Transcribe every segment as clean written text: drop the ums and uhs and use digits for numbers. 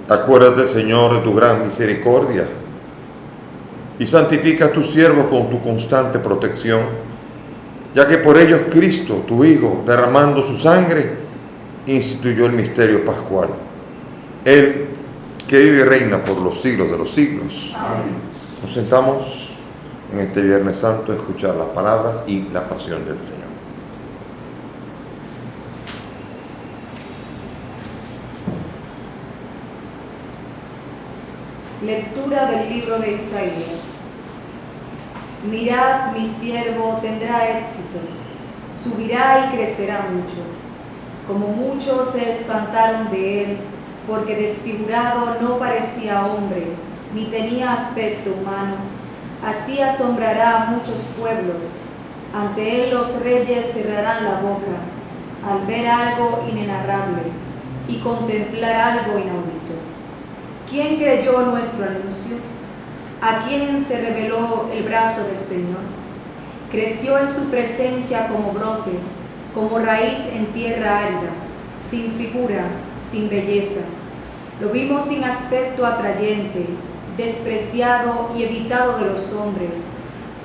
Acuérdate, Señor, de tu gran misericordia y santifica a tus siervos con tu constante protección, ya que por ellos Cristo, tu Hijo, derramando su sangre, instituyó el misterio pascual. Él que vive y reina por los siglos de los siglos. Amén. Nos sentamos en este Viernes Santo a escuchar las palabras y la pasión del Señor. Lectura del libro de Isaías. Mirad, mi siervo tendrá éxito, subirá y crecerá mucho. Como muchos se espantaron de él, porque desfigurado no parecía hombre, ni tenía aspecto humano. Así asombrará a muchos pueblos. Ante él los reyes cerrarán la boca, al ver algo inenarrable y contemplar algo inaudito. ¿Quién creyó nuestro anuncio? ¿A quién se reveló el brazo del Señor? Creció en su presencia como brote, como raíz en tierra árida, sin figura, sin belleza. Lo vimos sin aspecto atrayente, despreciado y evitado de los hombres,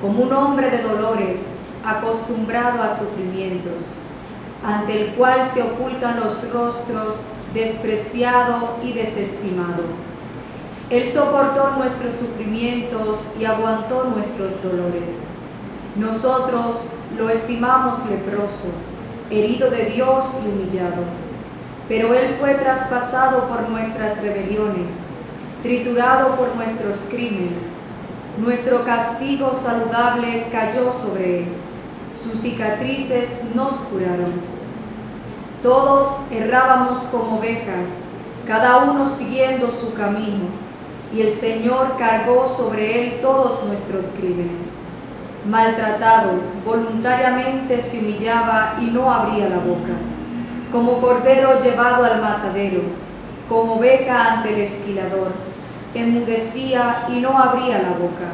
como un hombre de dolores, acostumbrado a sufrimientos, ante el cual se ocultan los rostros, despreciado y desestimado. Él soportó nuestros sufrimientos y aguantó nuestros dolores. Nosotros lo estimamos leproso, herido de Dios y humillado. Pero Él fue traspasado por nuestras rebeliones, triturado por nuestros crímenes. Nuestro castigo saludable cayó sobre Él. Sus cicatrices nos curaron. Todos errábamos como ovejas, cada uno siguiendo su camino. Y el Señor cargó sobre él todos nuestros crímenes. Maltratado, voluntariamente se humillaba y no abría la boca. Como cordero llevado al matadero, como oveja ante el esquilador, enmudecía y no abría la boca.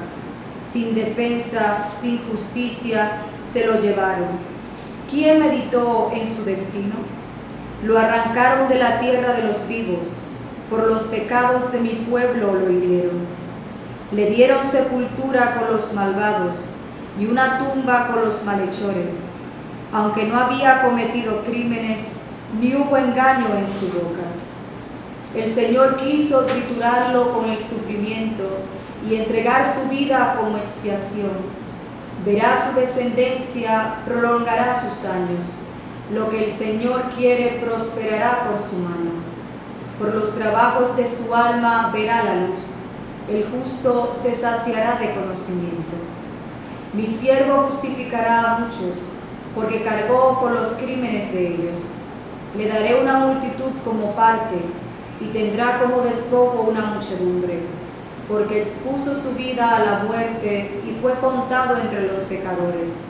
Sin defensa, sin justicia, se lo llevaron. ¿Quién meditó en su destino? Lo arrancaron de la tierra de los vivos. Por los pecados de mi pueblo lo hirieron. Le dieron sepultura con los malvados y una tumba con los malhechores, aunque no había cometido crímenes ni hubo engaño en su boca. El Señor quiso triturarlo con el sufrimiento y entregar su vida como expiación. Verá su descendencia, prolongará sus años. Lo que el Señor quiere prosperará por su mano. Por los trabajos de su alma verá la luz. El justo se saciará de conocimiento. Mi siervo justificará a muchos, porque cargó con los crímenes de ellos. Le daré una multitud como parte, y tendrá como despojo una muchedumbre, porque expuso su vida a la muerte y fue contado entre los pecadores.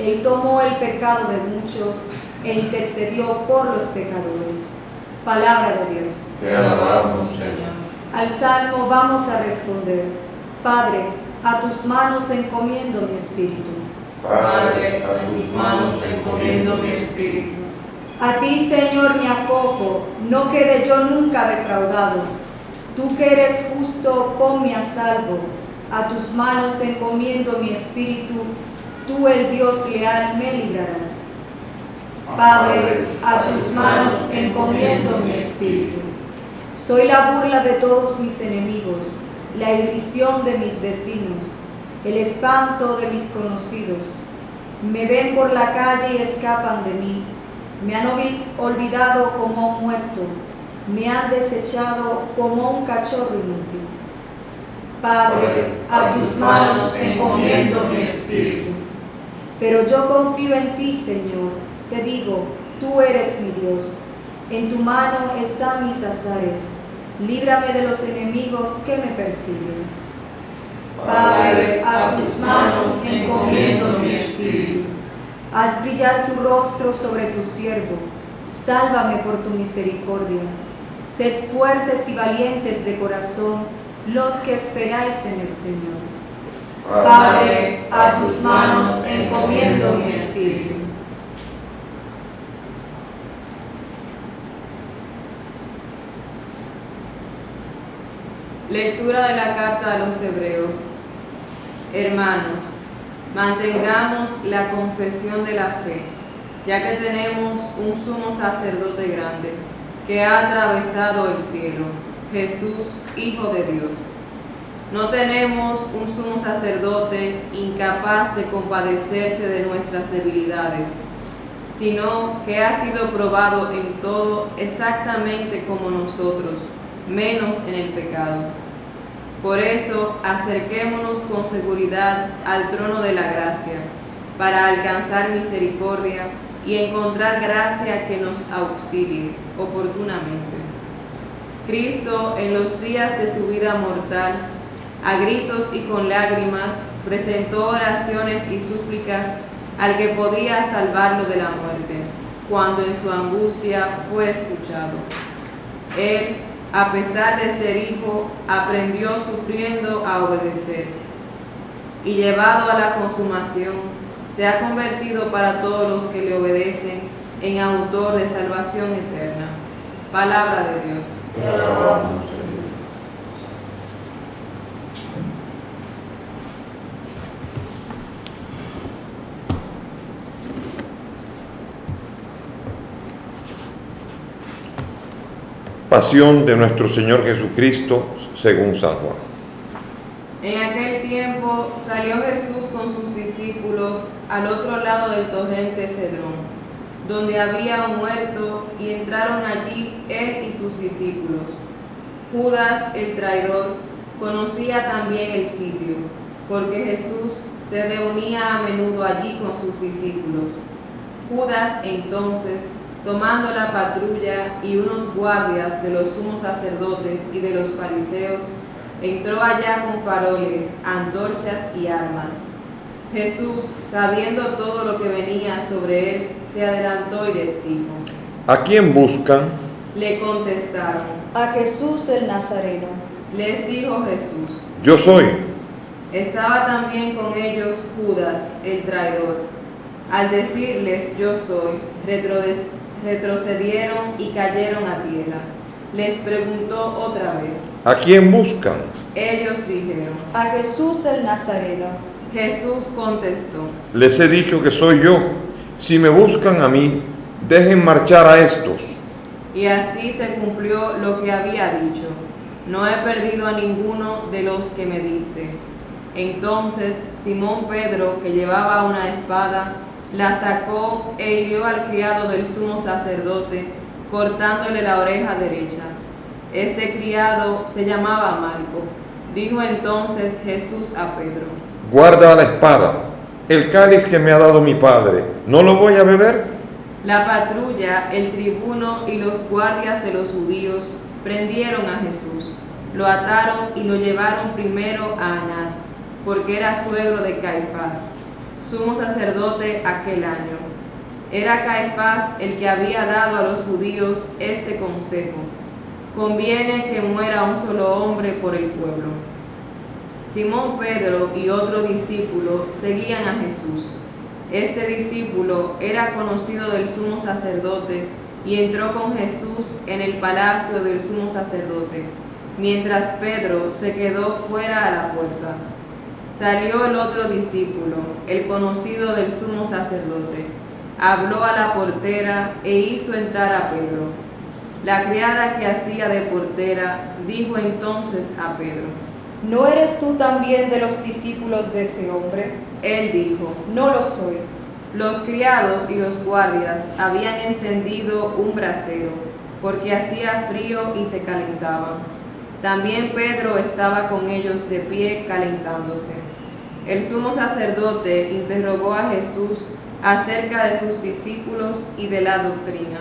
Él tomó el pecado de muchos e intercedió por los pecadores. Palabra de Dios. Te alabamos, Señor. Al salmo vamos a responder: Padre, a tus manos encomiendo mi espíritu. Padre, a tus manos encomiendo mi espíritu. A ti, Señor, me acojo, no quede yo nunca defraudado. Tú que eres justo, ponme a salvo. A tus manos encomiendo mi espíritu, tú, el Dios leal, me librarás. Padre, a tus manos encomiendo mi espíritu. Soy la burla de todos mis enemigos, la irrisión de mis vecinos, el espanto de mis conocidos. Me ven por la calle y escapan de mí. Me han olvidado como un muerto, me han desechado como un cachorro inútil. Padre, a tus manos encomiendo mi espíritu. Pero yo confío en ti, Señor. Te digo, tú eres mi Dios. En tu mano están mis azares. Líbrame de los enemigos que me persiguen. Padre, a tus manos encomiendo mi espíritu. Haz brillar tu rostro sobre tu siervo. Sálvame por tu misericordia. Sed fuertes y valientes de corazón los que esperáis en el Señor. Padre, a tus manos encomiendo mi espíritu. Lectura de la carta a los Hebreos. Hermanos, mantengamos la confesión de la fe, ya que tenemos un sumo sacerdote grande, que ha atravesado el cielo, Jesús, Hijo de Dios. No tenemos un sumo sacerdote incapaz de compadecerse de nuestras debilidades, sino que ha sido probado en todo exactamente como nosotros, menos en el pecado. Por eso, acerquémonos con seguridad al trono de la gracia, para alcanzar misericordia y encontrar gracia que nos auxilie oportunamente. Cristo, en los días de su vida mortal, a gritos y con lágrimas, presentó oraciones y súplicas al que podía salvarlo de la muerte, cuando en su angustia fue escuchado. Él, a pesar de ser hijo, aprendió sufriendo a obedecer, y llevado a la consumación, se ha convertido para todos los que le obedecen en autor de salvación eterna. Palabra de Dios. Te alabamos, Señor. Pasión de nuestro Señor Jesucristo según San Juan. En aquel tiempo salió Jesús con sus discípulos al otro lado del torrente Cedrón, donde había un huerto, y entraron allí él y sus discípulos. Judas, el traidor, conocía también el sitio, porque Jesús se reunía a menudo allí con sus discípulos. Judas entonces, tomando la patrulla y unos guardias de los sumos sacerdotes y de los fariseos, entró allá con faroles, antorchas y armas. Jesús, sabiendo todo lo que venía sobre él, se adelantó y les dijo: ¿A quién buscan? Le contestaron. A Jesús el Nazareno. Les dijo Jesús. Yo soy. Estaba también con ellos Judas, el traidor. Al decirles yo soy, retrocedieron y cayeron a tierra. Les preguntó otra vez. ¿A quién buscan? Ellos dijeron. A Jesús el Nazareno. Jesús contestó. Les he dicho que soy yo. Si me buscan a mí, dejen marchar a estos. Y así se cumplió lo que había dicho: no he perdido a ninguno de los que me diste. Entonces Simón Pedro, que llevaba una espada, la sacó e hirió al criado del sumo sacerdote, cortándole la oreja derecha. Este criado se llamaba Malco. Dijo entonces Jesús a Pedro: Guarda la espada. El cáliz que me ha dado mi Padre, ¿no lo voy a beber? La patrulla, el tribuno y los guardias de los judíos prendieron a Jesús. Lo ataron y lo llevaron primero a Anás, porque era suegro de Caifás, sumo sacerdote aquel año. Era Caifás el que había dado a los judíos este consejo: conviene que muera un solo hombre por el pueblo. Simón Pedro y otro discípulo seguían a Jesús. Este discípulo era conocido del sumo sacerdote y entró con Jesús en el palacio del sumo sacerdote, mientras Pedro se quedó fuera a la puerta. Salió el otro discípulo, el conocido del sumo sacerdote, habló a la portera e hizo entrar a Pedro. La criada que hacía de portera dijo entonces a Pedro: ¿No eres tú también de los discípulos de ese hombre? Él dijo: No lo soy. Los criados y los guardias habían encendido un brasero, porque hacía frío y se calentaban. También Pedro estaba con ellos de pie calentándose. El sumo sacerdote interrogó a Jesús acerca de sus discípulos y de la doctrina.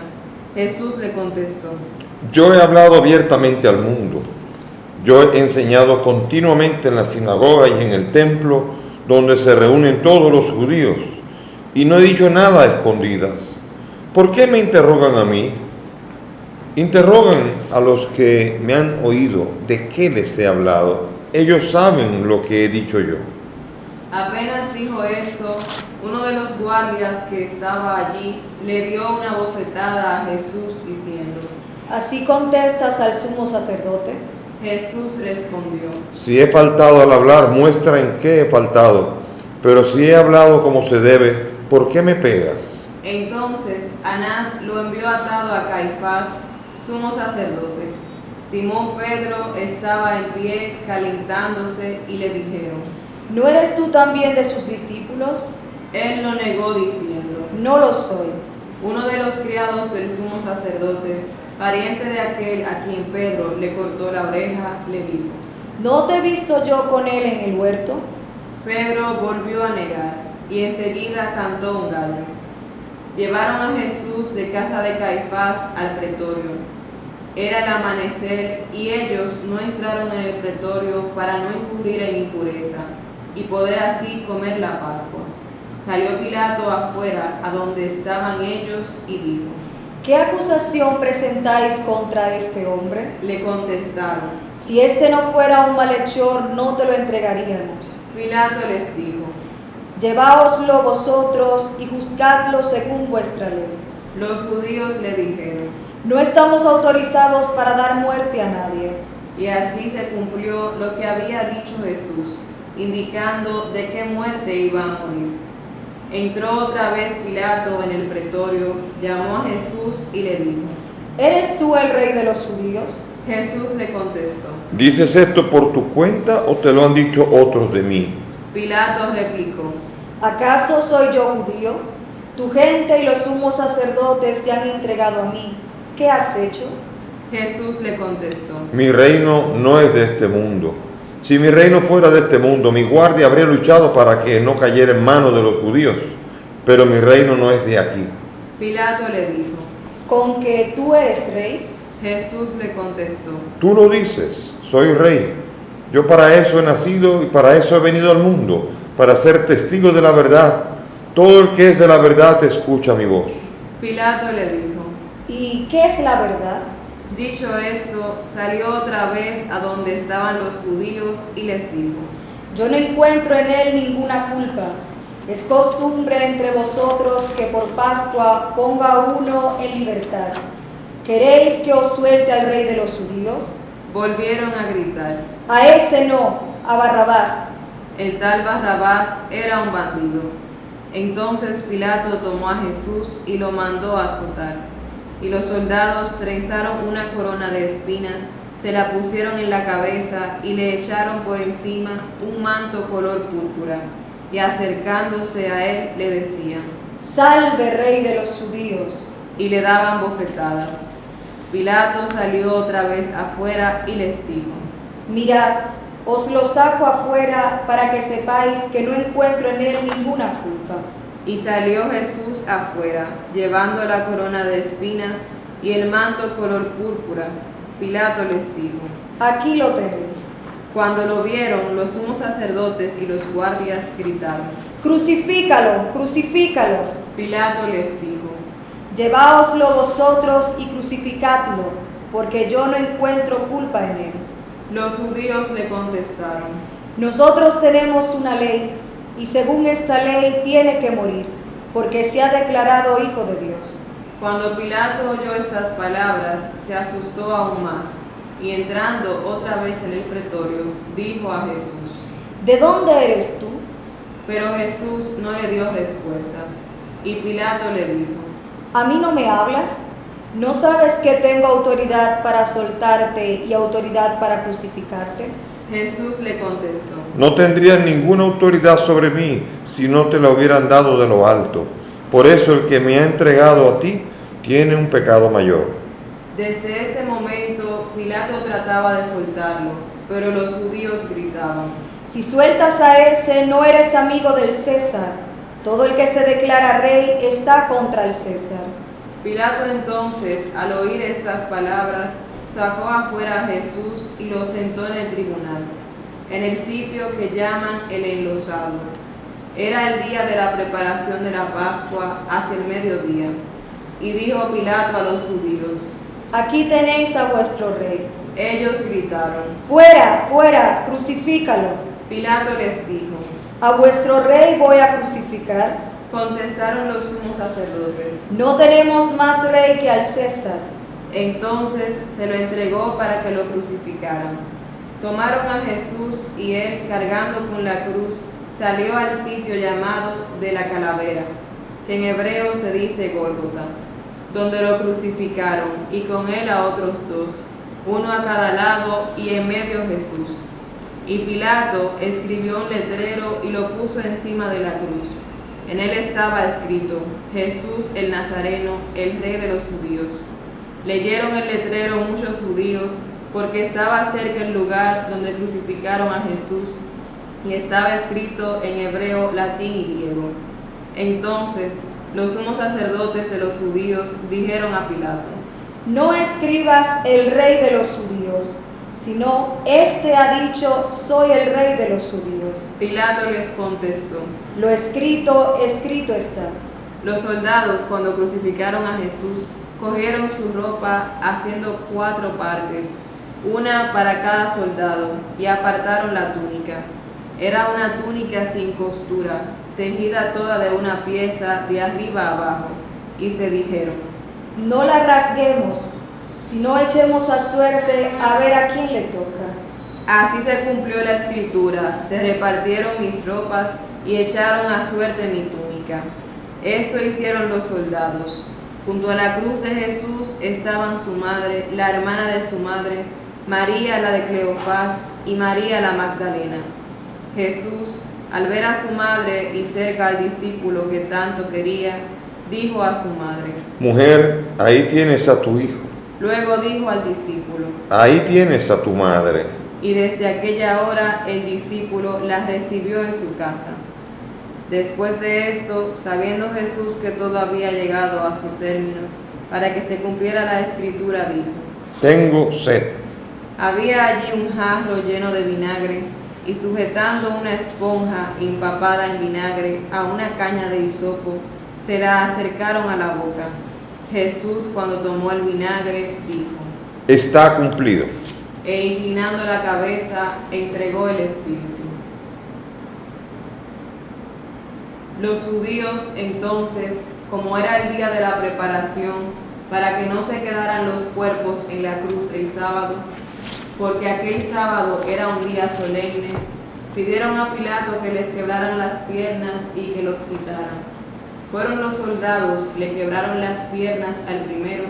Jesús le contestó: Yo he hablado abiertamente al mundo. Yo he enseñado continuamente en la sinagoga y en el templo, donde se reúnen todos los judíos, y no he dicho nada a escondidas. ¿Por qué me interrogan a mí? Interrogan a los que me han oído de qué les he hablado. Ellos saben lo que he dicho yo. Apenas dijo esto, uno de los guardias que estaba allí le dio una bofetada a Jesús diciendo: ¿Así contestas al sumo sacerdote? Jesús respondió: Si he faltado al hablar, muestra en qué he faltado. Pero si he hablado como se debe, ¿por qué me pegas? Entonces Anás lo envió atado a Caifás, sumo sacerdote. Simón Pedro estaba en pie calentándose y le dijeron: ¿No eres tú también de sus discípulos? Él lo negó diciendo: No lo soy. Uno de los criados del sumo sacerdote, pariente de aquel a quien Pedro le cortó la oreja, le dijo: ¿No te he visto yo con él en el huerto? Pedro volvió a negar y enseguida cantó un gallo. Llevaron a Jesús de casa de Caifás al pretorio. Era el amanecer y ellos no entraron en el pretorio para no incurrir en impureza y poder así comer la Pascua. Salió Pilato afuera a donde estaban ellos y dijo: ¿Qué acusación presentáis contra este hombre? Le contestaron. Si este no fuera un malhechor, no te lo entregaríamos. Pilato les dijo: Lleváoslo vosotros y juzgadlo según vuestra ley. Los judíos le dijeron: No estamos autorizados para dar muerte a nadie. y así se cumplió lo que había dicho Jesús, indicando de qué muerte iba a morir. Entró otra vez Pilato en el pretorio, llamó a Jesús y le dijo: ¿Eres tú el rey de los judíos? Jesús le contestó. ¿Dices esto por tu cuenta o te lo han dicho otros de mí? Pilato replicó: ¿Acaso soy yo judío? Tu gente y los sumos sacerdotes te han entregado a mí. ¿Qué has hecho? Jesús le contestó: Mi reino no es de este mundo. Si mi reino fuera de este mundo, mi guardia habría luchado para que no cayera en manos de los judíos. Pero mi reino no es de aquí. Pilato le dijo: ¿Con que tú eres rey? Jesús le contestó: Tú lo dices, soy rey. Yo para eso he nacido y para eso he venido al mundo, para ser testigo de la verdad. Todo el que es de la verdad escucha mi voz. Pilato le dijo: ¿Y qué es la verdad? Dicho esto, salió otra vez a donde estaban los judíos y les dijo: Yo no encuentro en él ninguna culpa. Es costumbre entre vosotros que por Pascua ponga a uno en libertad. ¿Queréis que os suelte al rey de los judíos? Volvieron a gritar: A ese no, a Barrabás. el tal Barrabás era un bandido. Entonces Pilato tomó a Jesús y lo mandó a azotar. Y los soldados trenzaron una corona de espinas, se la pusieron en la cabeza y le echaron por encima un manto color púrpura. Y acercándose a él le decían: Salve, rey de los judíos. y le daban bofetadas. Pilato salió otra vez afuera y les dijo: Mirad, os lo saco afuera para que sepáis que no encuentro en él ninguna culpa. Y salió Jesús afuera, llevando la corona de espinas y el manto color púrpura. Pilato les dijo: Aquí lo tenéis. Cuando lo vieron, los sumos sacerdotes y los guardias gritaron: Crucifícalo, crucifícalo. Pilato les dijo: Lleváoslo vosotros y crucificadlo, porque yo no encuentro culpa en él. Los judíos le contestaron: Nosotros tenemos una ley, y según esta ley tiene que morir, porque se ha declarado hijo de Dios. Cuando Pilato oyó estas palabras, se asustó aún más, y entrando otra vez en el pretorio, dijo a Jesús: ¿De dónde eres tú? Pero Jesús no le dio respuesta. Y Pilato le dijo: ¿A mí no me hablas? ¿No sabes que tengo autoridad para soltarte y autoridad para crucificarte? Jesús le contestó: No tendrías ninguna autoridad sobre mí si no te la hubieran dado de lo alto. Por eso el que me ha entregado a ti tiene un pecado mayor. Desde este momento Pilato trataba de soltarlo, pero los judíos gritaban: Si sueltas a ese, no eres amigo del César. Todo el que se declara rey está contra el César. Pilato entonces, al oír estas palabras, sacó afuera a Jesús y lo sentó en el tribunal, en el sitio que llaman el Enlosado. Era el día de la preparación de la Pascua, hacia el mediodía. Y dijo Pilato a los judíos: Aquí tenéis a vuestro rey. Ellos gritaron. Fuera, fuera, crucifícalo. Pilato les dijo: A vuestro rey voy a crucificar. Contestaron los sumos sacerdotes: No tenemos más rey que al César. Entonces se lo entregó para que lo crucificaran. Tomaron a Jesús y él, cargando con la cruz, salió al sitio llamado de la calavera, que en hebreo se dice Gólgota, donde lo crucificaron, y con él a otros dos, uno a cada lado y en medio Jesús. Y Pilato escribió un letrero y lo puso encima de la cruz. En él estaba escrito: Jesús el Nazareno, el Rey de los judíos. Leyeron el letrero muchos judíos, porque estaba cerca el lugar donde crucificaron a Jesús, y estaba escrito en hebreo, latín y griego. Entonces los sumos sacerdotes de los judíos dijeron a Pilato: No escribas el Rey de los judíos, sino este ha dicho: soy el Rey de los judíos. Pilato les contestó: Lo escrito, escrito está. Los soldados, cuando crucificaron a Jesús, cogieron su ropa haciendo 4 partes, una para cada soldado, y apartaron la túnica. Era una túnica sin costura, tejida toda de una pieza de arriba abajo, y se dijeron: No la rasguemos, sino echemos a suerte a ver a quién le toca. Así se cumplió la escritura: se repartieron mis ropas y echaron a suerte mi túnica. Esto hicieron los soldados. Junto a la cruz de Jesús estaban su madre, la hermana de su madre, María la de Cleofás y María la Magdalena. Jesús, al ver a su madre y cerca al discípulo que tanto quería, dijo a su madre: Mujer, ahí tienes a tu hijo. Luego dijo al discípulo: Ahí tienes a tu madre. Y desde aquella hora el discípulo la recibió en su casa. Después de esto, sabiendo Jesús que todo había llegado a su término, para que se cumpliera la escritura, dijo: Tengo sed. Había allí un jarro lleno de vinagre, y sujetando una esponja empapada en vinagre a una caña de hisopo, se la acercaron a la boca. Jesús, cuando tomó el vinagre, dijo: Está cumplido. E inclinando la cabeza, entregó el espíritu. Los judíos entonces, como era el día de la preparación, para que no se quedaran los cuerpos en la cruz el sábado, porque aquel sábado era un día solemne, pidieron a Pilato que les quebraran las piernas y que los quitaran. Fueron los soldados, le quebraron las piernas al primero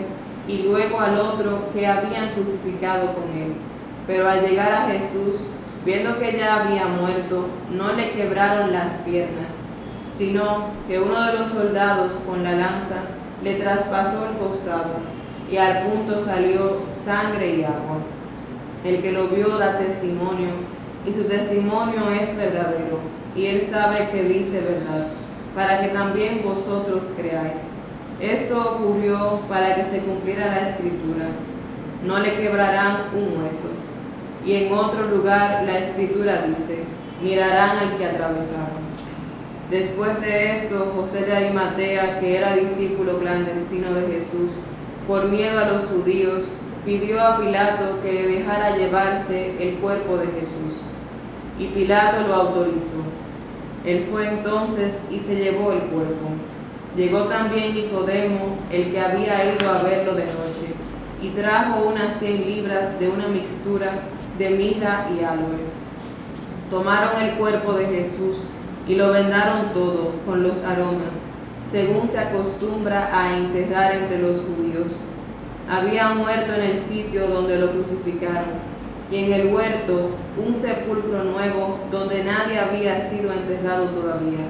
y luego al otro que habían crucificado con él. Pero al llegar a Jesús, viendo que ya había muerto, no le quebraron las piernas, sino que uno de los soldados con la lanza le traspasó el costado, y al punto salió sangre y agua. El que lo vio da testimonio, y su testimonio es verdadero, y él sabe que dice verdad, para que también vosotros creáis. Esto ocurrió para que se cumpliera la escritura: no le quebrarán un hueso. Y en otro lugar la escritura dice: mirarán al que atravesaron. Después de esto, José de Arimatea, que era discípulo clandestino de Jesús, por miedo a los judíos, pidió a Pilato que le dejara llevarse el cuerpo de Jesús. Y Pilato lo autorizó. Él fue entonces y se llevó el cuerpo. Llegó también Nicodemo, el que había ido a verlo de noche, y trajo unas 100 libras de una mixtura de mirra y aloe. Tomaron el cuerpo de Jesús y lo vendaron todo con los aromas, según se acostumbra a enterrar entre los judíos. Había muerto en el sitio donde lo crucificaron, y en el huerto un sepulcro nuevo donde nadie había sido enterrado todavía.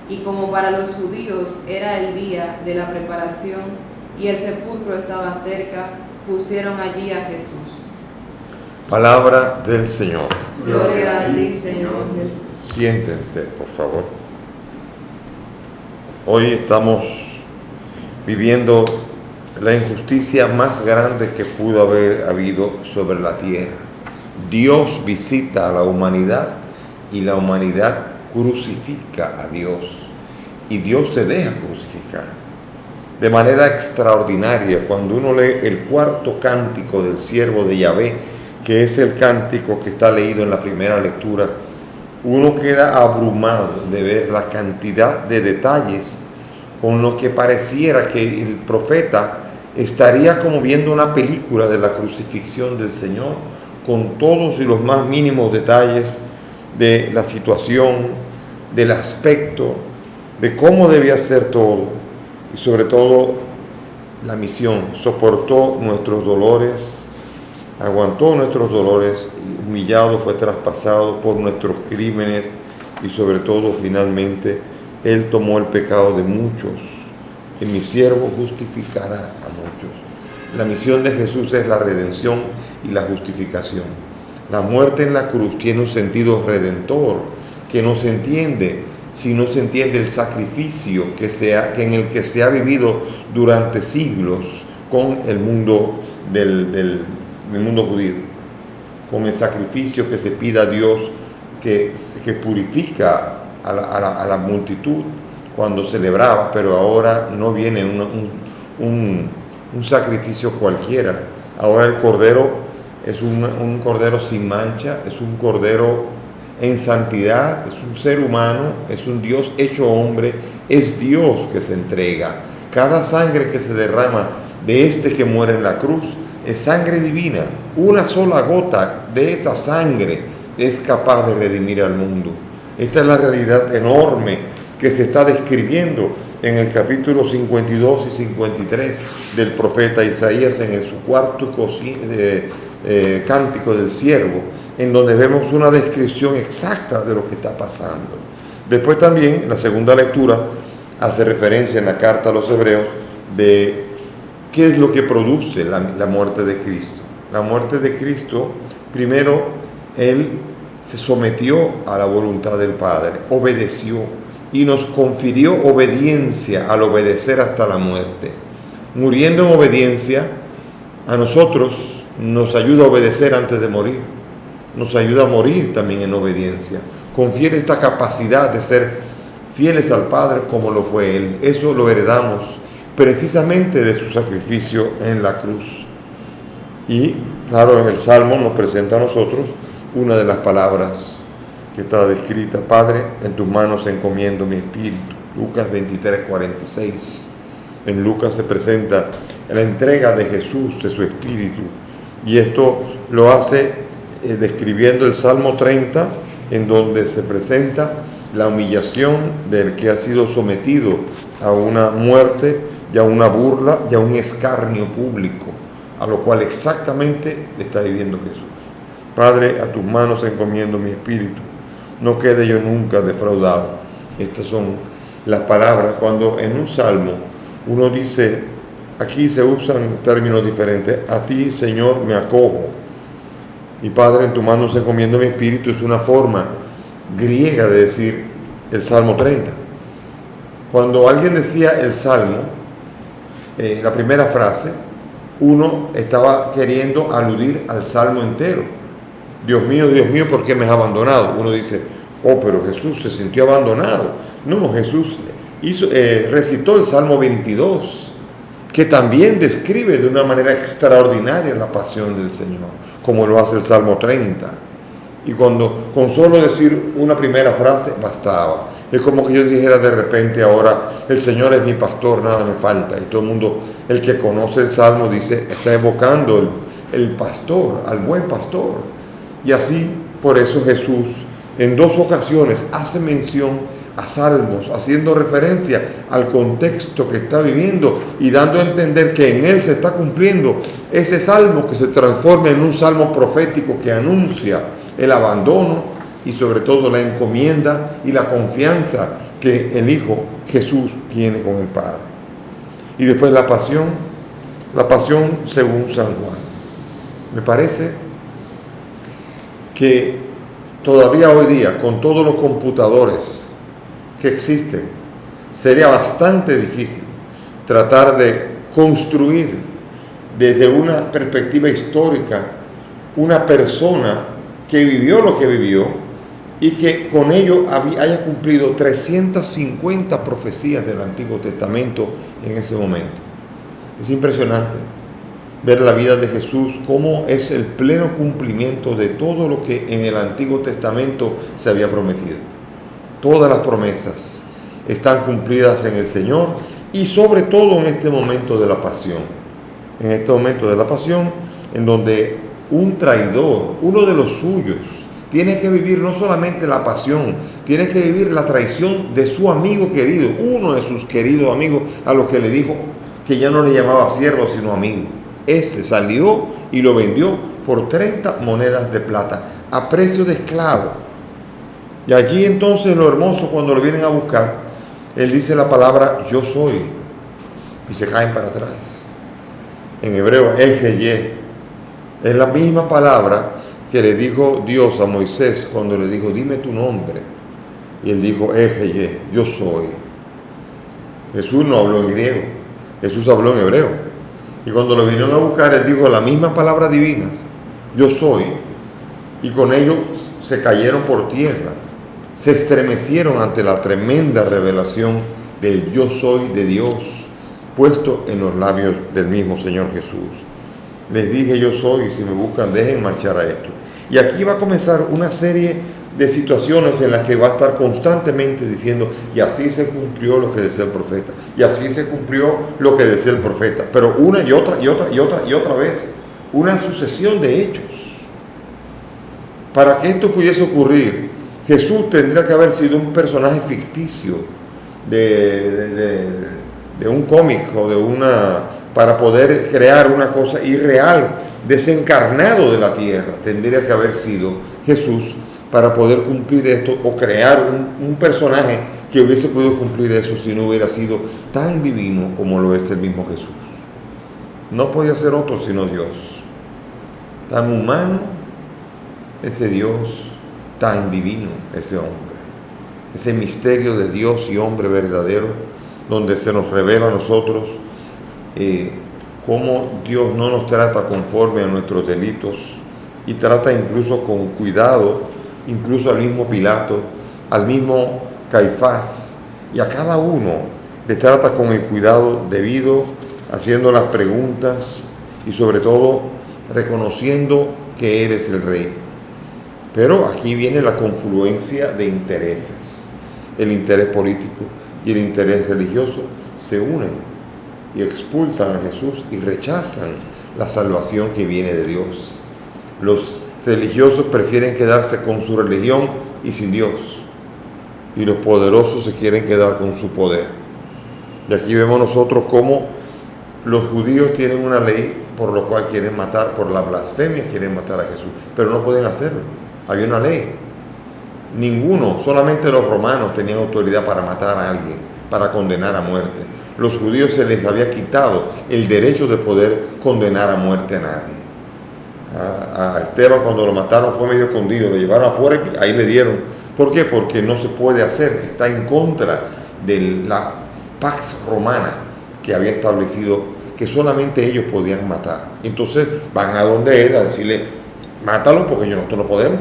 Y como para los judíos era el día de la preparación y el sepulcro estaba cerca, pusieron allí a Jesús. Palabra del Señor. Gloria a ti, Señor Jesús. Siéntense, por favor. Hoy estamos viviendo la injusticia más grande que pudo haber habido sobre la tierra. Dios visita a la humanidad y la humanidad crucifica a Dios. Y Dios se deja crucificar. De manera extraordinaria, cuando uno lee el 4.º cántico del siervo de Yahvé, que es el cántico que está leído en la primera lectura, uno queda abrumado de ver la cantidad de detalles con lo que pareciera que el profeta estaría como viendo una película de la crucifixión del Señor, con todos y los más mínimos detalles de la situación, del aspecto, de cómo debía ser todo y sobre todo la misión. Soportó nuestros dolores, aguantó nuestros dolores, humillado, fue traspasado por nuestros crímenes y sobre todo finalmente Él tomó el pecado de muchos. Y mi siervo justificará a muchos. La misión de Jesús es la redención y la justificación. La muerte en la cruz tiene un sentido redentor que no se entiende si no se entiende el sacrificio en el que se ha vivido durante siglos con el mundo del mundo judío, con el sacrificio que se pide a Dios que purifica a la multitud cuando celebraba, pero ahora no viene un sacrificio cualquiera. Ahora el cordero es un cordero sin mancha, es un cordero en santidad, es un ser humano, es un Dios hecho hombre, es Dios que se entrega. Cada sangre que se derrama de este que muere en la cruz es sangre divina. Una sola gota de esa sangre es capaz de redimir al mundo. Esta es la realidad enorme que se está describiendo en el capítulo 52 y 53 del profeta Isaías en su cuarto cántico del siervo, en donde vemos una descripción exacta de lo que está pasando. Después también, la segunda lectura hace referencia en la carta a los hebreos de qué es lo que produce la muerte de Cristo. La muerte de Cristo, primero, Él se sometió a la voluntad del Padre, obedeció y nos confirió obediencia al obedecer hasta la muerte. Muriendo en obediencia, a nosotros nos ayuda a obedecer antes de morir. Nos ayuda a morir también en obediencia. Confiere esta capacidad de ser fieles al Padre como lo fue Él. Eso lo heredamos precisamente de su sacrificio en la cruz. Y claro, en el Salmo nos presenta a nosotros una de las palabras que está descrita: Padre, en tus manos encomiendo mi espíritu. Lucas 23:46. En Lucas se presenta la entrega de Jesús de su espíritu, y esto lo hace describiendo el Salmo 30, en donde se presenta la humillación del que ha sido sometido a una muerte y a una burla y a un escarnio público, a lo cual exactamente está viviendo Jesús. Padre, a tus manos encomiendo mi espíritu, no quede yo nunca defraudado. Estas son las palabras cuando en un salmo uno dice, aquí se usan términos diferentes: a ti, Señor, me acojo. Y Padre, en tus manos encomiendo mi espíritu es una forma griega de decir el Salmo 30. Cuando alguien decía el Salmo, la primera frase, uno estaba queriendo aludir al Salmo entero. Dios mío, ¿por qué me has abandonado? Uno dice, oh, pero Jesús se sintió abandonado. No, Jesús recitó el Salmo 22, que también describe de una manera extraordinaria la pasión del Señor, como lo hace el Salmo 30. Y con solo decir una primera frase bastaba. Es como que yo dijera de repente ahora, el Señor es mi pastor, nada me falta. Y todo el mundo, el que conoce el Salmo, dice, está evocando el pastor, al buen pastor. Y así, por eso Jesús en dos ocasiones hace mención a salmos, haciendo referencia al contexto que está viviendo y dando a entender que en él se está cumpliendo ese salmo que se transforma en un salmo profético que anuncia el abandono y sobre todo la encomienda y la confianza que el Hijo Jesús tiene con el Padre. Y después la pasión según San Juan. Me parece que todavía hoy día, con todos los computadores que existen, sería bastante difícil tratar de construir desde una perspectiva histórica una persona que vivió lo que vivió y que con ello haya cumplido 350 profecías del Antiguo Testamento en ese momento. Es impresionante ver la vida de Jesús, cómo es el pleno cumplimiento de todo lo que en el Antiguo Testamento se había prometido. Todas las promesas están cumplidas en el Señor y sobre todo en este momento de la pasión. En este momento de la pasión, en donde un traidor, uno de los suyos. Tiene que vivir no solamente la pasión, tiene que vivir la traición de su amigo querido, uno de sus queridos amigos, a los que le dijo que ya no le llamaba siervo sino amigo. Ese salió y lo vendió por 30 monedas de plata a precio de esclavo. Y allí entonces lo hermoso, cuando lo vienen a buscar, él dice la palabra yo soy y se caen para atrás. En hebreo Ejeye es la misma palabra que le dijo Dios a Moisés cuando le dijo dime tu nombre, y él dijo Ejeye, yo soy. Jesús no habló en griego, Jesús habló en hebreo, y cuando lo vinieron a buscar él dijo la misma palabra divina, yo soy, y con ello se cayeron por tierra, se estremecieron ante la tremenda revelación del yo soy de Dios puesto en los labios del mismo Señor Jesús. Les dije yo soy, si me buscan dejen marchar a esto. Y aquí va a comenzar una serie de situaciones en las que va a estar constantemente diciendo y así se cumplió lo que decía el profeta, y así se cumplió lo que decía el profeta, pero una y otra vez, una sucesión de hechos. Para que esto pudiese ocurrir, Jesús tendría que haber sido un personaje ficticio de un cómic o para poder crear una cosa irreal, desencarnado de la tierra. Tendría que haber sido Jesús para poder cumplir esto, o crear un personaje que hubiese podido cumplir eso si no hubiera sido tan divino como lo es el mismo Jesús. No podía ser otro sino Dios. Tan humano ese Dios, tan divino ese hombre. Ese misterio de Dios y hombre verdadero, donde se nos revela a nosotros cómo Dios no nos trata conforme a nuestros delitos, y trata incluso con cuidado, incluso al mismo Pilato, al mismo Caifás, y a cada uno le trata con el cuidado debido, haciendo las preguntas y sobre todo reconociendo que eres el rey. Pero aquí viene la confluencia de intereses. El interés político y el interés religioso se unen y expulsan a Jesús y rechazan la salvación que viene de Dios. Los religiosos prefieren quedarse con su religión y sin Dios, y los poderosos se quieren quedar con su poder. Y aquí vemos nosotros cómo los judíos tienen una ley por lo cual quieren matar, por la blasfemia quieren matar a Jesús, pero no pueden hacerlo. Había una ley. Ninguno, solamente los romanos tenían autoridad para matar a alguien, para condenar a muerte. Los judíos se les había quitado el derecho de poder condenar a muerte a nadie. A Esteban, cuando lo mataron, fue medio escondido, lo llevaron afuera y ahí le dieron. ¿Por qué? Porque no se puede hacer, está en contra de la Pax Romana que había establecido que solamente ellos podían matar. Entonces van a donde él a decirle, mátalo porque nosotros no podemos.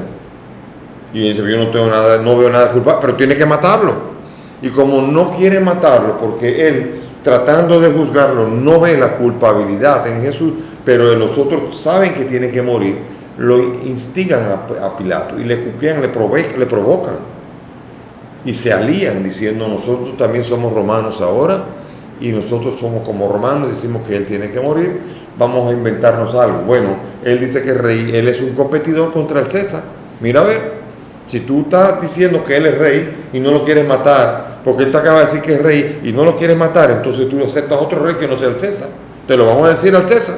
Y él dice, yo no veo nada culpable, pero tiene que matarlo. Y como no quiere matarlo, porque él, tratando de juzgarlo, no ve la culpabilidad en Jesús, pero los otros saben que tiene que morir, lo instigan a Pilato y le cuquean, le provocan. Y se alían diciendo, nosotros también somos romanos ahora, y nosotros somos como romanos, decimos que él tiene que morir, vamos a inventarnos algo. Bueno, él dice que es rey, él es un competidor contra el César. Mira a ver, si tú estás diciendo que él es rey y no lo quieres matar, porque él te acaba de decir que es rey y no lo quieres matar, entonces tú aceptas otro rey que no sea el César. Te lo vamos a decir al César.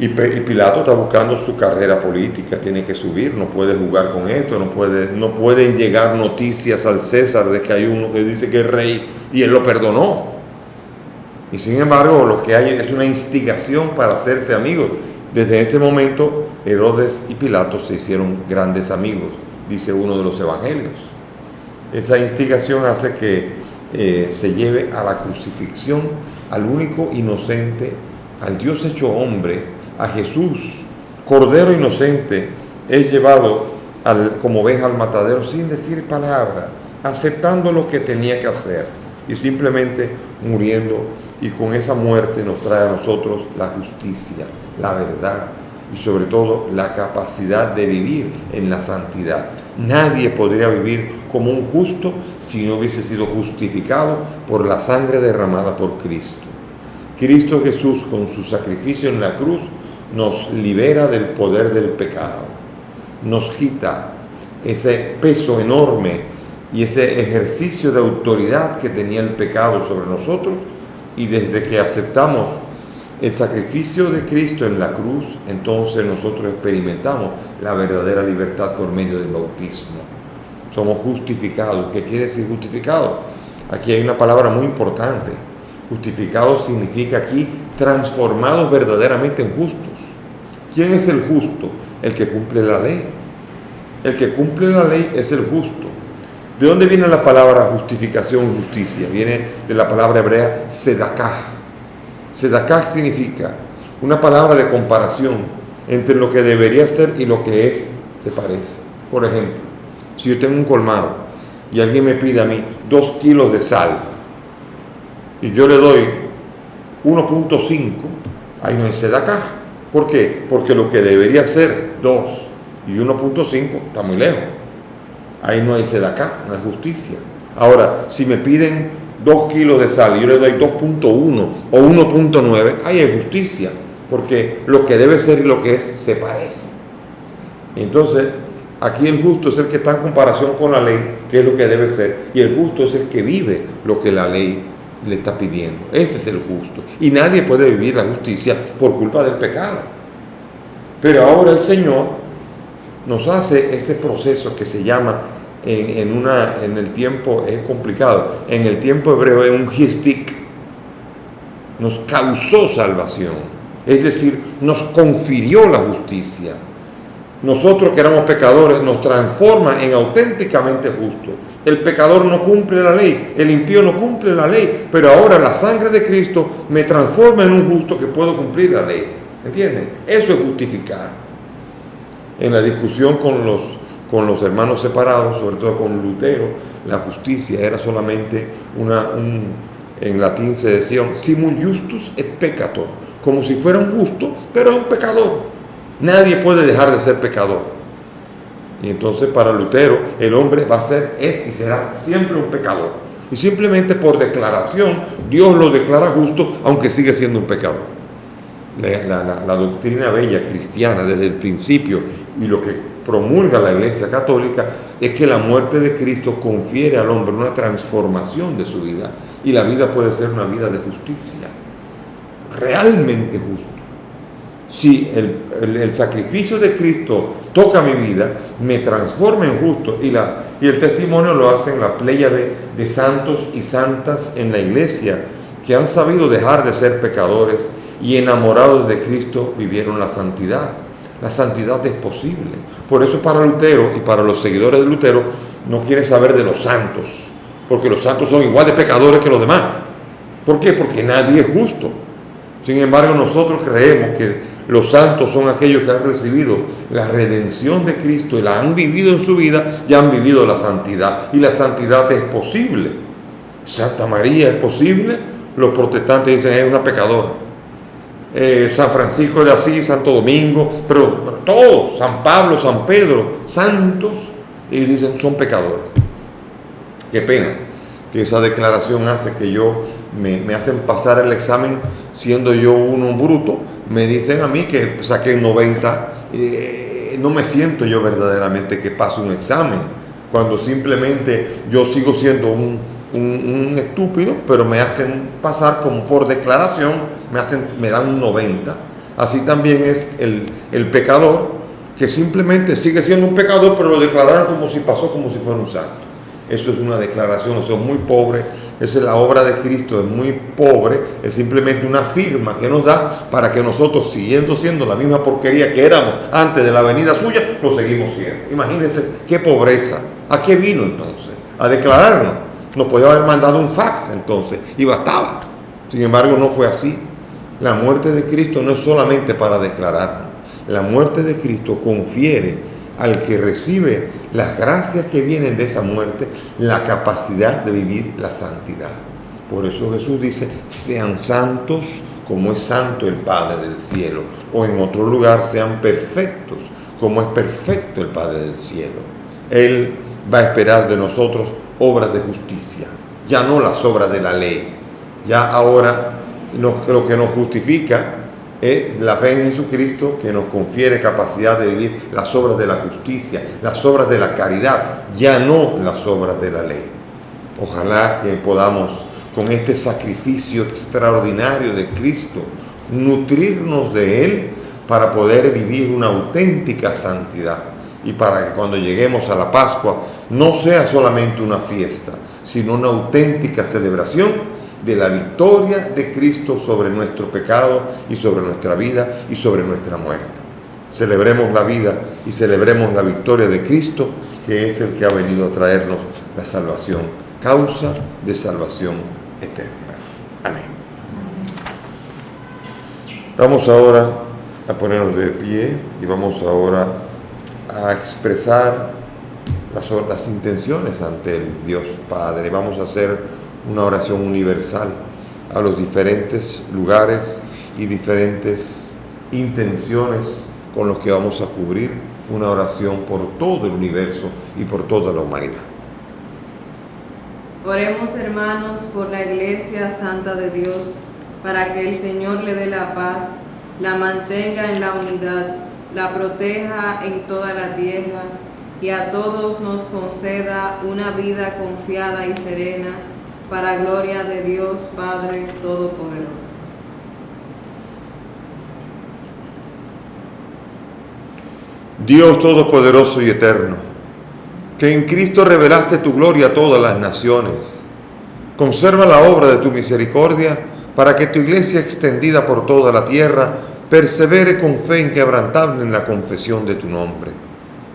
Y Pilato está buscando su carrera política, tiene que subir, no puede jugar con esto, no pueden llegar noticias al César de que hay uno que dice que es rey y él lo perdonó. Y sin embargo, lo que hay es una instigación para hacerse amigos. Desde ese momento, Herodes y Pilato se hicieron grandes amigos, dice uno de los evangelios. Esa instigación hace que se lleve a la crucifixión al único inocente, al Dios hecho hombre, a Jesús, Cordero inocente, es llevado como oveja al matadero sin decir palabra, aceptando lo que tenía que hacer y simplemente muriendo. Y con esa muerte nos trae a nosotros la justicia, la verdad y sobre todo la capacidad de vivir en la santidad. Nadie podría vivir como un justo si no hubiese sido justificado por la sangre derramada por Cristo. Cristo Jesús, con su sacrificio en la cruz, nos libera del poder del pecado, nos quita ese peso enorme y ese ejercicio de autoridad que tenía el pecado sobre nosotros, y desde que aceptamos el sacrificio de Cristo en la cruz, entonces nosotros experimentamos la verdadera libertad por medio del bautismo. Somos justificados. ¿Qué quiere decir justificado? Aquí hay una palabra muy importante. Justificados significa aquí transformados verdaderamente en justos. ¿Quién es el justo? El que cumple la ley. El que cumple la ley es el justo. ¿De dónde viene la palabra justificación y justicia? Viene de la palabra hebrea tzedakah. Tzedakah significa una palabra de comparación entre lo que debería ser y lo que es, se parece. Por ejemplo, si yo tengo un colmado y alguien me pide a mí 2 kilos de sal y yo le doy 1.5, ahí no hay tzedakah. ¿Por qué? Porque lo que debería ser 2 y 1.5 está muy lejos. Ahí no hay tzedakah, no hay justicia. Ahora, si me piden 2 kilos de sal y yo le doy 2.1 o 1.9, ahí hay justicia, porque lo que debe ser y lo que es se parece. Entonces, aquí el justo es el que está en comparación con la ley, que es lo que debe ser, y el justo es el que vive lo que la ley le está pidiendo. Ese es el justo. Y nadie puede vivir la justicia por culpa del pecado. Pero ahora el Señor nos hace ese proceso que se llama, en el tiempo es complicado, en el tiempo hebreo es un histik. Nos causó salvación, es decir, nos confirió la justicia. Nosotros que éramos pecadores nos transforma en auténticamente justos. El pecador no cumple la ley, el impío no cumple la ley, pero ahora la sangre de Cristo me transforma en un justo que puedo cumplir la ley. ¿Entienden? Eso es justificar. En la discusión con los hermanos separados, sobre todo con Lutero, la justicia era solamente en latín se decía simul justus et peccator, como si fuera un justo, pero es un pecador. Nadie puede dejar de ser pecador. Y entonces para Lutero el hombre va a ser, es y será siempre un pecador. Y simplemente por declaración Dios lo declara justo, aunque sigue siendo un pecador. La doctrina bella cristiana desde el principio y lo que promulga la Iglesia Católica es que la muerte de Cristo confiere al hombre una transformación de su vida, y la vida puede ser una vida de justicia, realmente justo. Si el sacrificio de Cristo toca mi vida, me transforma en justo, y el testimonio lo hacen la pléyade de santos y santas en la Iglesia que han sabido dejar de ser pecadores y enamorados de Cristo vivieron la santidad. La santidad es posible. Por eso para Lutero y para los seguidores de Lutero no quiere saber de los santos, porque los santos son igual de pecadores que los demás. ¿Por qué? Porque nadie es justo. Sin embargo, nosotros creemos que los santos son aquellos que han recibido la redención de Cristo y la han vivido en su vida y han vivido la santidad. Y la santidad es posible. Santa María es posible. Los protestantes dicen es una pecadora. San Francisco de Asís, Santo Domingo, pero todos, San Pablo, San Pedro, santos, y dicen son pecadores. Qué pena que esa declaración hace que me hacen pasar el examen siendo yo un bruto. Me dicen a mí que saqué 90, no me siento yo verdaderamente que paso un examen, cuando simplemente yo sigo siendo un estúpido, pero me hacen pasar como por declaración, me dan un 90. Así también es el pecador, que simplemente sigue siendo un pecador, pero lo declararon como si pasó, como si fuera un santo. Eso es una declaración, o sea, muy pobre. Esa es la obra de Cristo, es muy pobre, es simplemente una firma que nos da para que nosotros, siguiendo siendo la misma porquería que éramos antes de la venida suya, lo seguimos siendo. Imagínense qué pobreza. ¿A qué vino entonces? A declararnos. Nos podía haber mandado un fax entonces y bastaba. Sin embargo, no fue así. La muerte de Cristo no es solamente para declararnos. La muerte de Cristo confiere al que recibe las gracias que vienen de esa muerte la capacidad de vivir la santidad. Por eso Jesús dice, sean santos como es santo el Padre del cielo. O en otro lugar, sean perfectos como es perfecto el Padre del cielo. Él va a esperar de nosotros obras de justicia, ya no las obras de la ley. Ya ahora lo que nos justifica Es la fe en Jesucristo que nos confiere capacidad de vivir las obras de la justicia, las obras de la caridad, ya no las obras de la ley. Ojalá que podamos, con este sacrificio extraordinario de Cristo, nutrirnos de Él para poder vivir una auténtica santidad y para que cuando lleguemos a la Pascua no sea solamente una fiesta, sino una auténtica celebración de la victoria de Cristo sobre nuestro pecado y sobre nuestra vida y sobre nuestra muerte. Celebremos la vida y celebremos la victoria de Cristo, que es el que ha venido a traernos la salvación, causa de salvación eterna. Amén. Vamos ahora a ponernos de pie y vamos ahora a expresar las intenciones ante el Dios Padre. Vamos a hacer una oración universal a los diferentes lugares y diferentes intenciones con los que vamos a cubrir una oración por todo el universo y por toda la humanidad. Oremos, hermanos, por la Iglesia Santa de Dios, para que el Señor le dé la paz, la mantenga en la unidad, la proteja en toda la tierra y a todos nos conceda una vida confiada y serena, para gloria de Dios Padre Todopoderoso. Dios Todopoderoso y Eterno, que en Cristo revelaste tu gloria a todas las naciones, conserva la obra de tu misericordia para que tu iglesia extendida por toda la tierra persevere con fe inquebrantable en la confesión de tu nombre.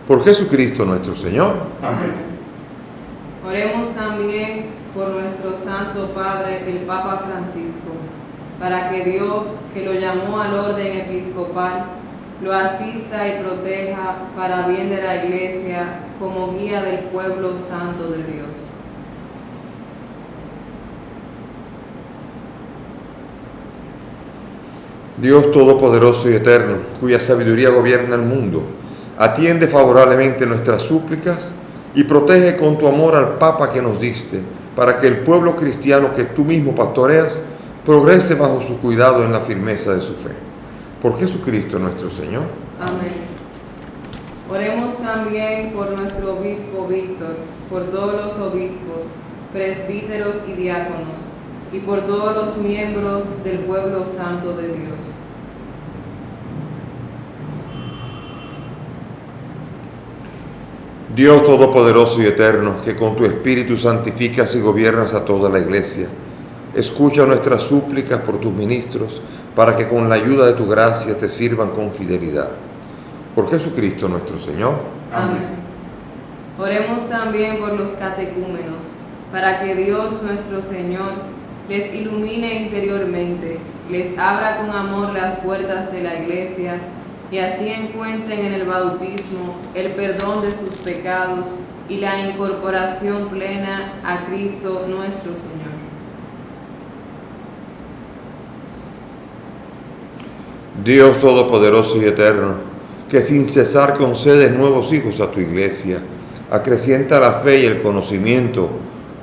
Por Jesucristo nuestro Señor. Amén. Oremos también por nuestro Santo Padre, el Papa Francisco, para que Dios, que lo llamó al orden episcopal, lo asista y proteja para bien de la Iglesia como guía del pueblo santo de Dios. Dios Todopoderoso y Eterno, cuya sabiduría gobierna el mundo, atiende favorablemente nuestras súplicas y protege con tu amor al Papa que nos diste, para que el pueblo cristiano que tú mismo pastoreas progrese bajo su cuidado en la firmeza de su fe. Por Jesucristo nuestro Señor. Amén. Oremos también por nuestro obispo Víctor, por todos los obispos, presbíteros y diáconos, y por todos los miembros del pueblo santo de Dios. Dios Todopoderoso y Eterno, que con tu Espíritu santificas y gobiernas a toda la Iglesia, escucha nuestras súplicas por tus ministros, para que con la ayuda de tu gracia te sirvan con fidelidad. Por Jesucristo nuestro Señor. Amén. Oremos también por los catecúmenos, para que Dios nuestro Señor les ilumine interiormente, les abra con amor las puertas de la Iglesia, y así encuentren en el bautismo el perdón de sus pecados y la incorporación plena a Cristo nuestro Señor. Dios Todopoderoso y Eterno, que sin cesar concedes nuevos hijos a tu Iglesia, acrecienta la fe y el conocimiento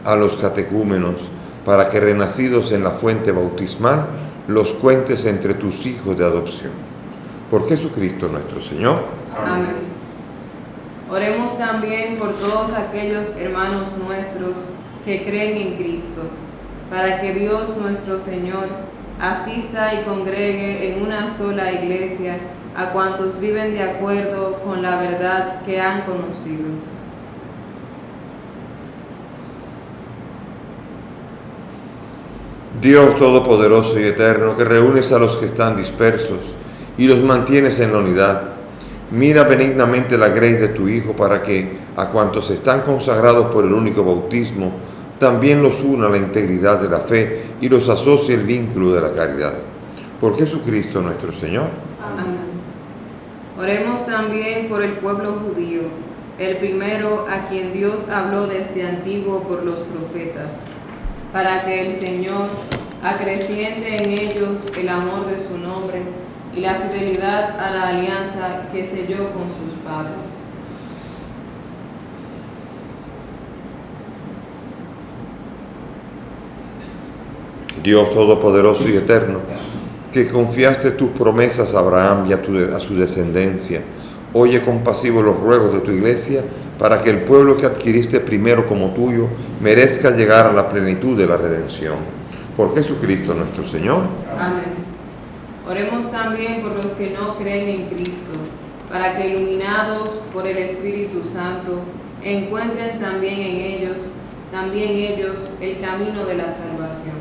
a los catecúmenos, para que renacidos en la fuente bautismal, los cuentes entre tus hijos de adopción. Por Jesucristo nuestro Señor. Amén. Oremos también por todos aquellos hermanos nuestros que creen en Cristo, para que Dios nuestro Señor asista y congregue en una sola iglesia a cuantos viven de acuerdo con la verdad que han conocido. Dios Todopoderoso y Eterno, que reúnes a los que están dispersos y los mantienes en la unidad, mira benignamente la grey de tu Hijo, para que a cuantos están consagrados por el único bautismo, también los una la integridad de la fe y los asocie el vínculo de la caridad. Por Jesucristo nuestro Señor. Amén. Oremos también por el pueblo judío, el primero a quien Dios habló desde antiguo por los profetas, para que el Señor acreciente en ellos el amor de su nombre y la fidelidad a la alianza que selló con sus padres. Dios Todopoderoso y Eterno, que confiaste tus promesas a Abraham y a su descendencia, oye compasivo los ruegos de tu iglesia, para que el pueblo que adquiriste primero como tuyo merezca llegar a la plenitud de la redención. Por Jesucristo nuestro Señor. Amén. Oremos también por los que no creen en Cristo, para que iluminados por el Espíritu Santo, encuentren también ellos, el camino de la salvación.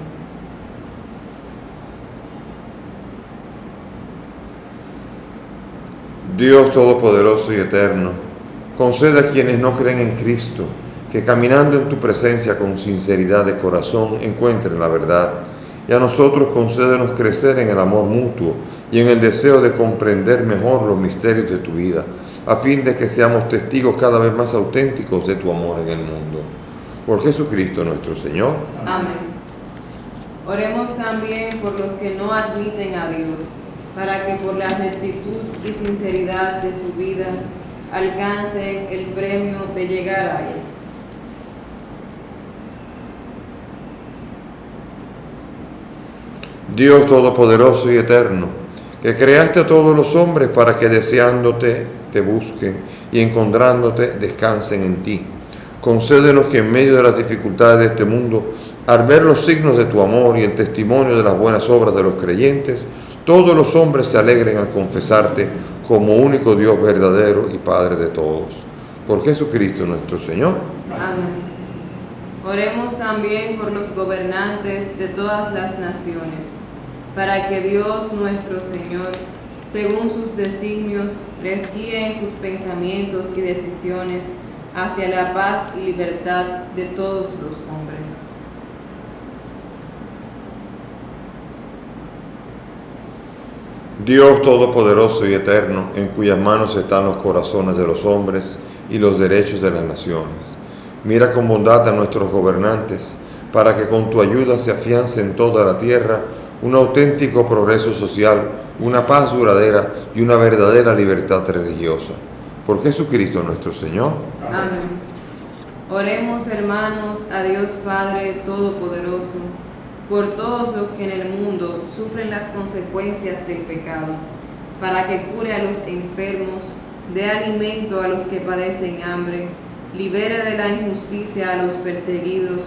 Dios Todopoderoso y Eterno, concede a quienes no creen en Cristo que caminando en tu presencia con sinceridad de corazón encuentren la verdad, y a nosotros concédenos crecer en el amor mutuo y en el deseo de comprender mejor los misterios de tu vida, a fin de que seamos testigos cada vez más auténticos de tu amor en el mundo. Por Jesucristo nuestro Señor. Amén. Oremos también por los que no admiten a Dios, para que por la rectitud y sinceridad de su vida alcancen el premio de llegar a Él. Dios Todopoderoso y Eterno, que creaste a todos los hombres para que deseándote te busquen y encontrándote descansen en ti, concédenos que en medio de las dificultades de este mundo, al ver los signos de tu amor y el testimonio de las buenas obras de los creyentes, todos los hombres se alegren al confesarte como único Dios verdadero y Padre de todos. Por Jesucristo nuestro Señor. Amén. Oremos también por los gobernantes de todas las naciones, para que Dios nuestro Señor, según sus designios, les guíe en sus pensamientos y decisiones hacia la paz y libertad de todos los hombres. Dios Todopoderoso y Eterno, en cuyas manos están los corazones de los hombres y los derechos de las naciones, mira con bondad a nuestros gobernantes, para que con tu ayuda se afiance en toda la tierra un auténtico progreso social, una paz duradera y una verdadera libertad religiosa. Por Jesucristo nuestro Señor. Amén. Oremos, hermanos, a Dios Padre Todopoderoso, por todos los que en el mundo sufren las consecuencias del pecado, para que cure a los enfermos, dé alimento a los que padecen hambre, libere de la injusticia a los perseguidos,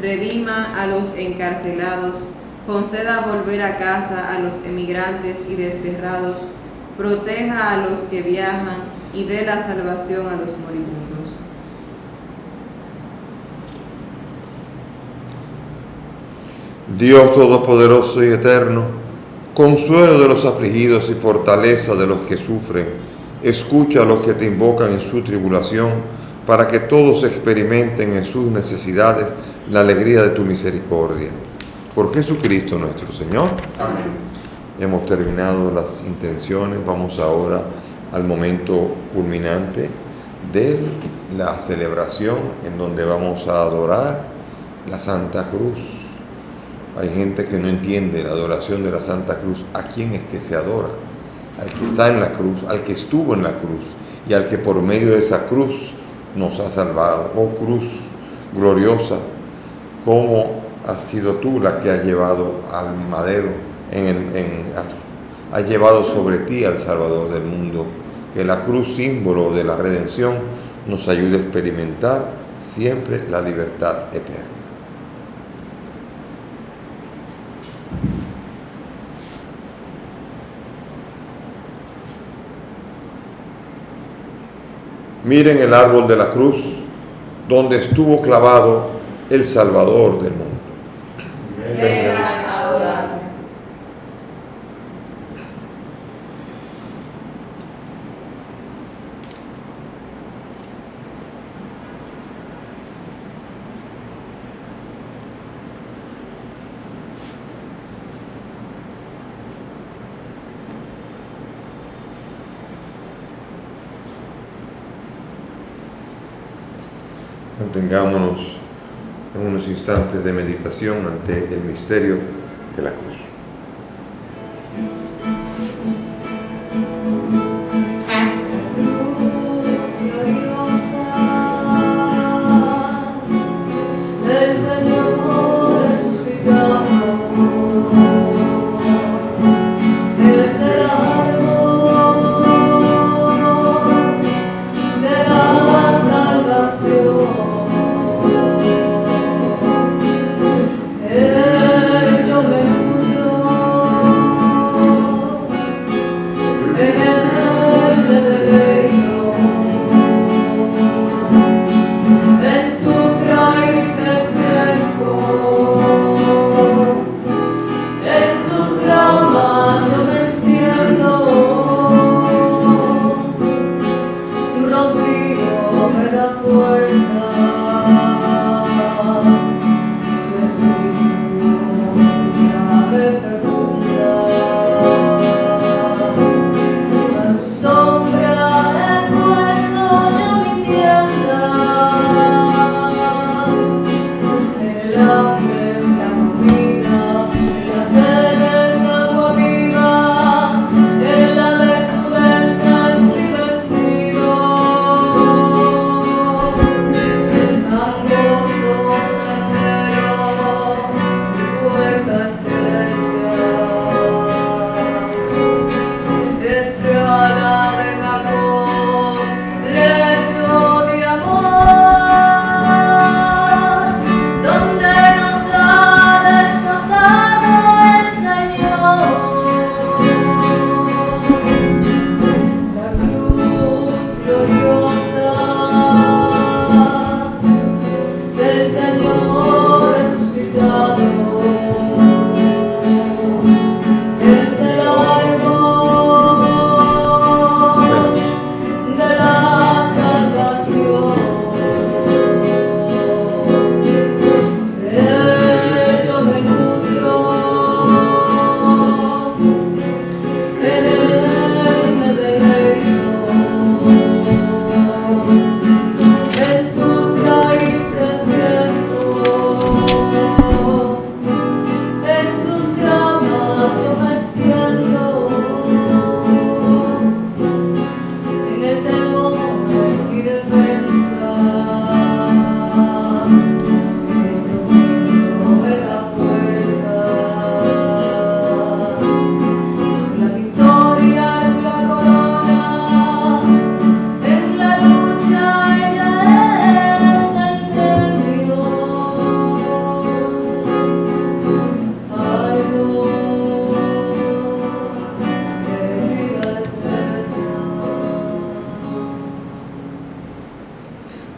redima a los encarcelados, conceda volver a casa a los emigrantes y desterrados, proteja a los que viajan y dé la salvación a los moribundos. Dios Todopoderoso y Eterno, consuelo de los afligidos y fortaleza de los que sufren, escucha a los que te invocan en su tribulación, para que todos experimenten en sus necesidades la alegría de tu misericordia. Por Jesucristo nuestro Señor. Amén. Hemos terminado las intenciones, vamos ahora al momento culminante de la celebración en donde vamos a adorar la Santa Cruz. Hay gente que no entiende la adoración de la Santa Cruz. ¿A quién es que se adora? Al que está en la cruz, al que estuvo en la cruz y al que por medio de esa cruz nos ha salvado. Oh cruz gloriosa, ¿cómo has sido tú la que has llevado al madero, has llevado sobre ti al Salvador del mundo? Que la cruz, símbolo de la redención, nos ayude a experimentar siempre la libertad eterna. Miren el árbol de la cruz, donde estuvo clavado el Salvador del mundo. Vengan a adorar. Mantengámonos en unos instantes de meditación ante el misterio de la cruz. Cruz gloriosa del Señor resucitado.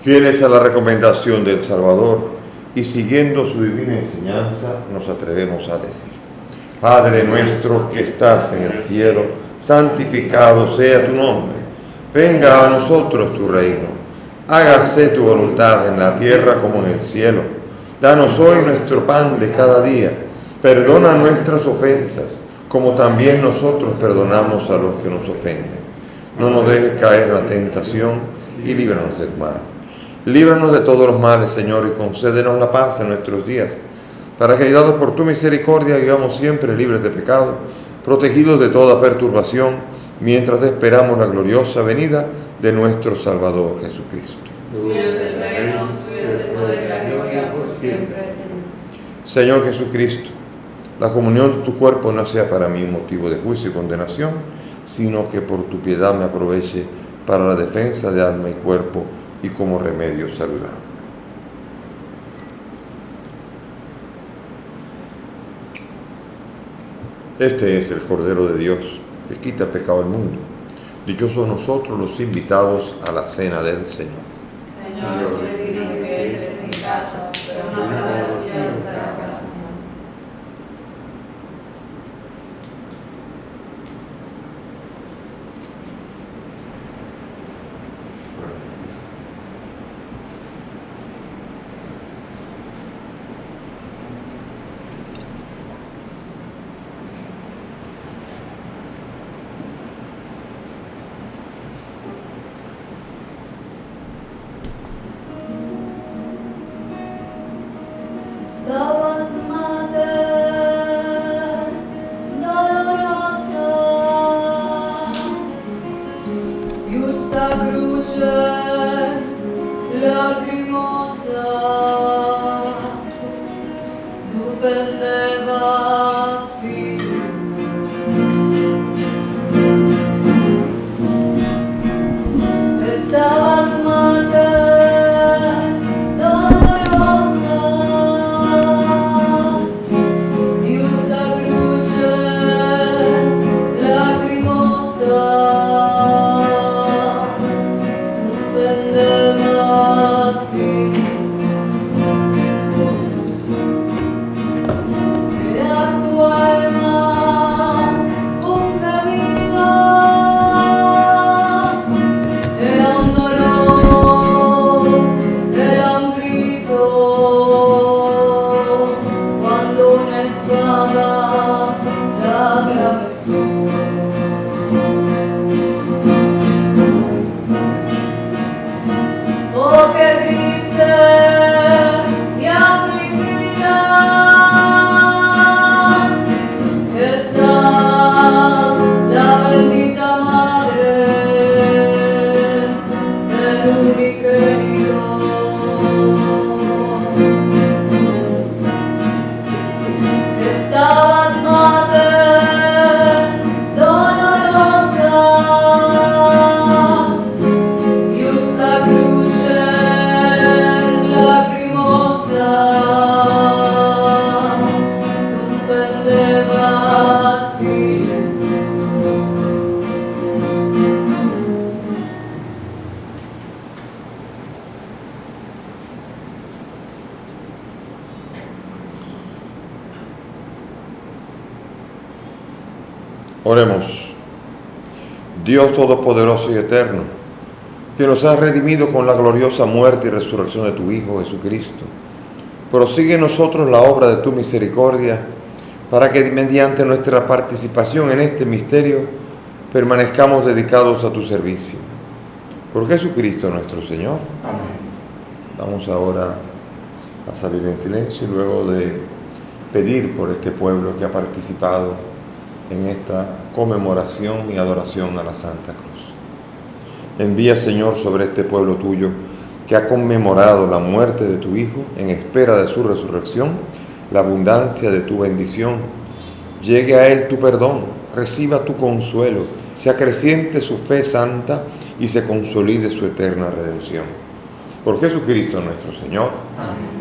Fieles a la recomendación del Salvador y siguiendo su divina enseñanza, nos atrevemos a decir: Padre nuestro que estás en el cielo, santificado sea tu nombre. Venga a nosotros tu reino. Hágase tu voluntad en la tierra como en el cielo. Danos hoy nuestro pan de cada día. Perdona nuestras ofensas, como también nosotros perdonamos a los que nos ofenden. No nos dejes caer en la tentación y líbranos del mal. Líbranos de todos los males, Señor, y concédenos la paz en nuestros días, para que, ayudados por tu misericordia, vivamos siempre libres de pecado, protegidos de toda perturbación, mientras esperamos la gloriosa venida de nuestro Salvador Jesucristo. Tuyo es el reino, tuyo es el poder y la gloria por siempre, Señor. Señor Jesucristo, la comunión de tu cuerpo no sea para mí un motivo de juicio y condenación, sino que por tu piedad me aproveche para la defensa de alma y cuerpo y como remedio saludable. Este es el Cordero de Dios, que quita el pecado del mundo. Dichosos nosotros los invitados a la cena del Señor. Señor, no soy digno de que entres en mi casa, pero una palabra tuya estará para siempre. Stabat Mater dolorosa, justa cruce lacrimosa, tu pendeva filium. Stabat Mater dolorosa, Oremos. Dios Todopoderoso y Eterno, que nos has redimido con la gloriosa muerte y resurrección de tu Hijo Jesucristo, prosigue en nosotros la obra de tu misericordia, para que mediante nuestra participación en este misterio permanezcamos dedicados a tu servicio. Por Jesucristo nuestro Señor. Amén. Vamos ahora a salir en silencio y luego de pedir por este pueblo que ha participado en esta conmemoración y adoración a la Santa Cruz. Envía, Señor, sobre este pueblo tuyo que ha conmemorado la muerte de tu Hijo en espera de su resurrección, la abundancia de tu bendición. Llegue a él tu perdón, reciba tu consuelo, se acreciente su fe santa y se consolide su eterna redención. Por Jesucristo nuestro Señor. Amén.